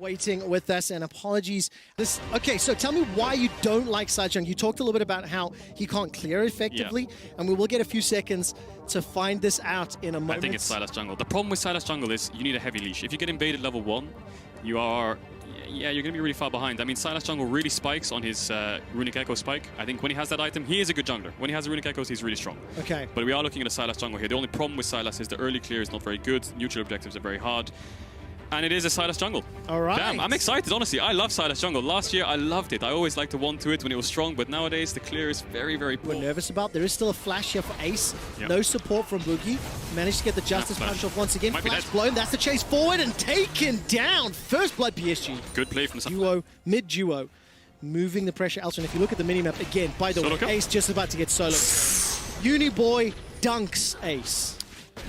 waiting with us, and apologies. Okay, so tell me why you don't like Saichung. You talked a little bit about how he can't clear effectively, and we will get a few seconds to find this out in a moment. I think it's Silas Jungle. The problem with Silas Jungle is you need a heavy leash. If you get invaded level 1, you're going to be really far behind. I mean, Silas Jungle really spikes on his Runic Echo spike. I think when he has that item, he is a good jungler. When he has the Runic Echoes, he's really strong. Okay. But we are looking at a Silas Jungle here. The only problem with Silas is the early clear is not very good. Neutral objectives are very hard. And it is a Silas Jungle. All right. Damn, I'm excited, honestly. I love Silas Jungle. Last year, I loved it. I always liked to 1-2 it when it was strong, but nowadays, the clear is very, very poor. We're nervous about. There is still a flash here for Ace. Yep. No support from Boogie. Managed to get the Justice Punch off once again. Might be Flash dead. blown. That's the chase forward and taken down. First blood PSG. Good play from the Duo, mid-duo. Moving the pressure elsewhere. And if you look at the minimap again, by the way, Ace just about to get solo. Uniboy dunks Ace.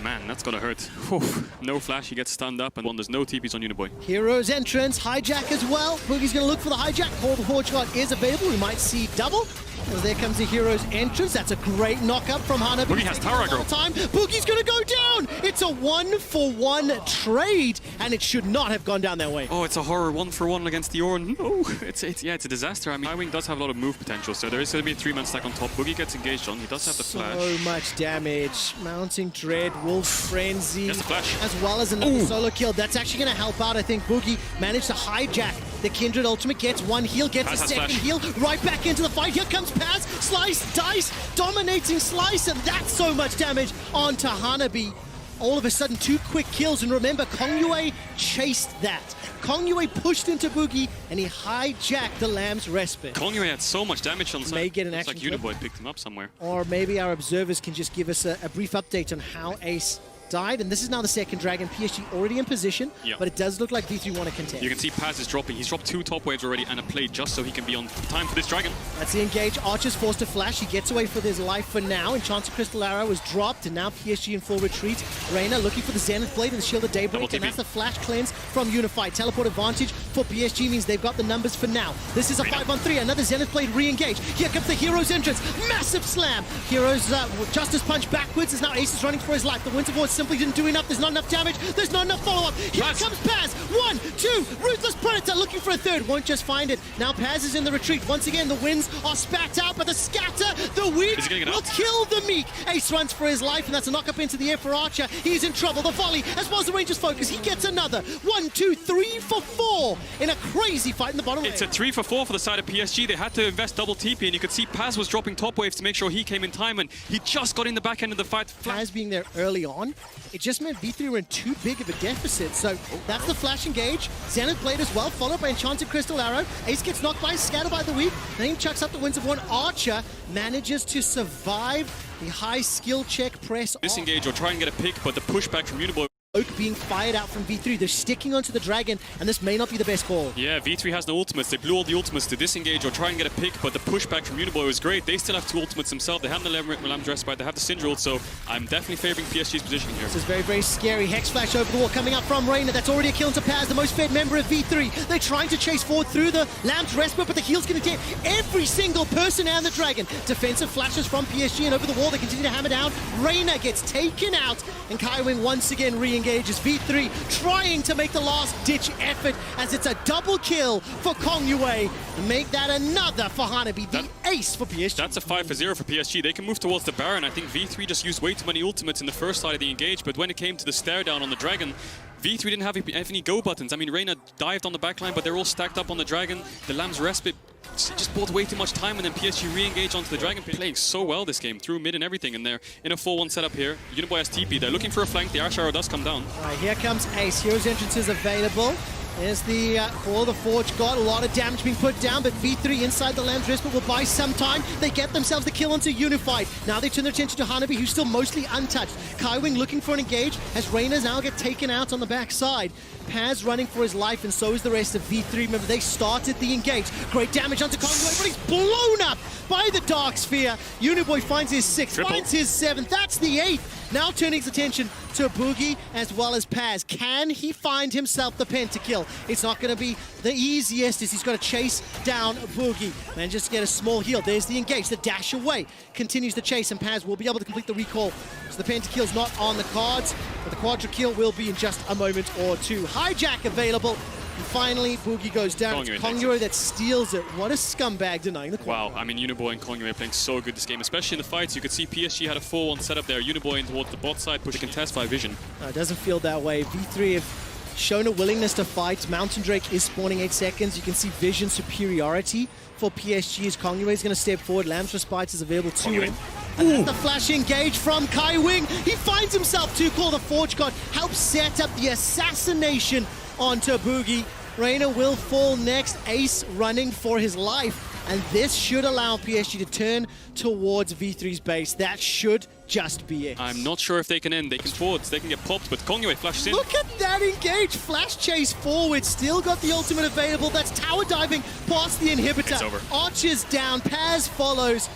Man, that's gonna hurt. Whew. No flash, he gets stunned up, and there's no TPs on Uniboy. Hero's entrance, hijack as well. Boogie's gonna look for the hijack. Call the Forge God is available. We might see double. As there comes the Hero's entrance. That's a great knock-up from Hana. Boogie has tower aggro. Boogie's gonna go down! It's a 1-for-1 trade, and it should not have gone down that way. Oh, it's a horror 1-for-1 against the Ornn. No, it's a disaster. I mean, Highwing does have a lot of move potential, so there is going to be a 3-man stack on top. Boogie gets engaged on. He does have the flash. So much damage. Mounting Dread, Wolf Frenzy, Gets the flash. as well as another solo kill. That's actually going to help out. I think Boogie managed to hijack the Kindred ultimate, gets one heal, gets a second heal, right back into the fight. Here comes Paz, slice, dice, dominating slice, and that's so much damage onto Hanabi. All of a sudden, 2 quick kills, and remember, Kongyue chased that. Kongyue pushed into Boogie, and he hijacked the Lamb's Respite. Kongyue had so much damage on the side. May get an it's action like clip. Uniboy picked him up somewhere. Or maybe our observers can just give us a brief update on how Ace died, and this is now the second dragon. PSG already in position, but it does look like V3 want to contest. You can see Paz is dropping. He's dropped 2 top waves already and a play just so he can be on time for this dragon. That's the engage. Archer's forced to flash. He gets away for his life for now. Enchanted Crystal Arrow is dropped, and now PSG in full retreat. Reyna looking for the Zenith Blade and the Shield of Daybreak, and that's the flash cleanse from Unified. Teleport advantage for PSG means they've got the numbers for now. This is a 5-on-3. Another Zenith Blade re-engage. Here comes the Hero's entrance. Massive slam. Hero's Justice Punch backwards as now Ace is running for his life. The Winter Void simply didn't do enough. There's not enough damage. There's not enough follow-up. Here comes Paz. 1, 2. Ruthless Predator looking for a third. Won't just find it. Now Paz is in the retreat. Once again, the winds are spat out, but the scatter, the wind will kill the Meek. Ace runs for his life, and that's a knock-up into the air for Archer. He's in trouble. The volley, as well as the Ranger's focus. He gets another. 1, 2, 3 for 4 in a crazy fight in the bottom lane. It's a 3 for 4 for the side of PSG. They had to invest double TP, and you could see Paz was dropping top waves to make sure he came in time, and he just got in the back end of the fight. Paz being there early on, it just meant V3 were in too big of a deficit. So that's the flash engage. Zenith Blade as well, followed by Enchanted Crystal Arrow. Ace gets knocked by Scatter by the weak. Then he chucks up the Winds of One. Archer manages to survive the high skill check press. Disengage or try and get a pick, but the pushback from Uniboy. Being fired out from V3. They're sticking onto the dragon, and this may not be the best call. Yeah, V3 has no ultimates. They blew all the ultimates to disengage or try and get a pick, but the pushback from Uniboy was great. They still have 2 ultimates themselves. They have the Lamb's Respite, they have the Syndra ult, so I'm definitely favoring PSG's position here. This is very, very scary. Hex Flash over the wall coming up from Reyna. That's already a kill into Paz, the most fed member of V3. They're trying to chase forward through the Lamb's Respite, but the heal's going to get every single person and the dragon. Defensive flashes from PSG, and over the wall they continue to hammer down. Reyna gets taken out, and Kaiwing once again re-engages. V3 trying to make the last-ditch effort as it's a double kill for Kongyue. Make that another for Hanabi, the ace for PSG. That's a 5 for 0 for PSG. They can move towards the Baron. I think V3 just used way too many ultimates in the first side of the engage, but when it came to the stare down on the dragon, V3 didn't have any go buttons. I mean, Reyna dived on the backline, but they're all stacked up on the dragon. The Lamb's Respite just bought way too much time, and then PSG re-engaged onto the dragon. Playing so well this game, through mid and everything, and they're in a 4-1 setup here. Uniboy has TP. They're looking for a flank. The Archer Arrow does come down. All right, here comes Ace. Hero's entrance is available. There's the Call of the Forge God. A lot of damage being put down, but V3 inside the Lamb's Respite will buy some time. They get themselves the kill onto Unified. Now they turn their attention to Hanabi, who's still mostly untouched. Kaiwing looking for an engage as Reyna's now get taken out on the backside. Paz running for his life, and so is the rest of V3. Remember, they started the engage. Great damage onto Kongyue, but he's blown up by the Dark Sphere. Uniboy finds his 6th, finds his 7th. That's the 8th. Now turning his attention to Boogie as well as Paz. Can he find himself the pentakill? It's not going to be the easiest as he's got to chase down Boogie. Man, just get a small heal. There's the engage. The dash away continues the chase, and Paz will be able to complete the recall. So the pentakill's not on the cards, but the quadra kill will be in just a moment or two. Hijack available. Finally, Boogie goes down. It's Kongyue that steals it. What a scumbag denying the corner. Wow, I mean, Uniboy and Kongyue are playing so good this game, especially in the fights. You could see PSG had a 4-1 setup there. Uniboy in towards the bot side, pushing contest by Vision. It doesn't feel that way. V3 have shown a willingness to fight. Mountain Drake is spawning 8 seconds. You can see Vision superiority for PSG as Kongyue is going to step forward. Lamb's Respite is available to him. And that's the flash engage from Kai Wing. He finds himself too. Call the Forge God helps set up the assassination onto Boogie. Reina will fall next. Ace running for his life. And this should allow PSG to turn towards V3's base. That should just be it. I'm not sure if they can end. They can forwards. They can get popped, but Kongyue flashes in. Look at that engage. Flash chase forward. Still got the ultimate available. That's tower diving past the inhibitor. It's over. Archer's down. Paz follows.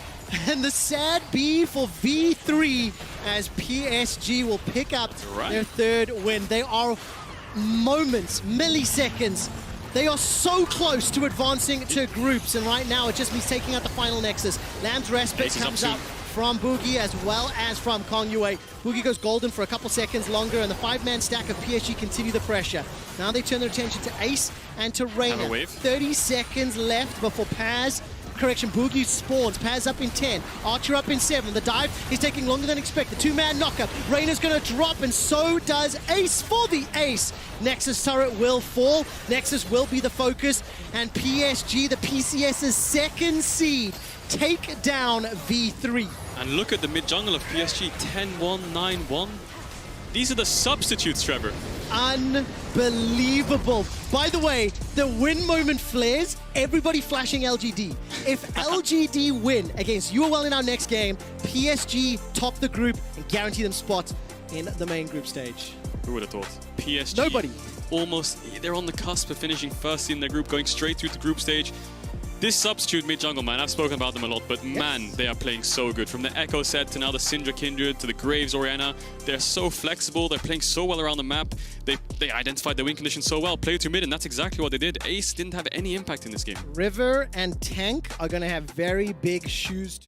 And the sad B for V3 as PSG will pick up their third win. They are moments, milliseconds. They are so close to advancing to groups, and right now it just means taking out the final Nexus. Lamb's Respite comes up from Boogie as well as from Kongyue. Boogie goes golden for a couple seconds longer, and the 5-man stack of PSG continue the pressure. Now they turn their attention to Ace and to Reina. 30 seconds left before Paz. Boogie spawns. Paz up in 10. Archer up in 7. The dive is taking longer than expected. 2-man knockup. Reina's going to drop, and so does Ace for the ace. Nexus turret will fall. Nexus will be the focus. And PSG, the PCS's second seed, take down V3. And look at the mid-jungle of PSG. 10-1, 9-1. These are the substitutes, Trevor. Unbelievable. By the way, the win moment flares, everybody flashing LGD. If LGD win against UOL in our next game, PSG top the group and guarantee them spots in the main group stage. Who would have thought? PSG. Nobody. Almost, they're on the cusp of finishing first in their group, going straight through the group stage. This substitute mid-jungle, man, I've spoken about them a lot, but man, they are playing so good. From the Echo set to now the Syndra Kindred to the Graves Orianna, they're so flexible, they're playing so well around the map. They identified the win condition so well, play to mid, and that's exactly what they did. Ace didn't have any impact in this game. River and Tank are going to have very big shoes to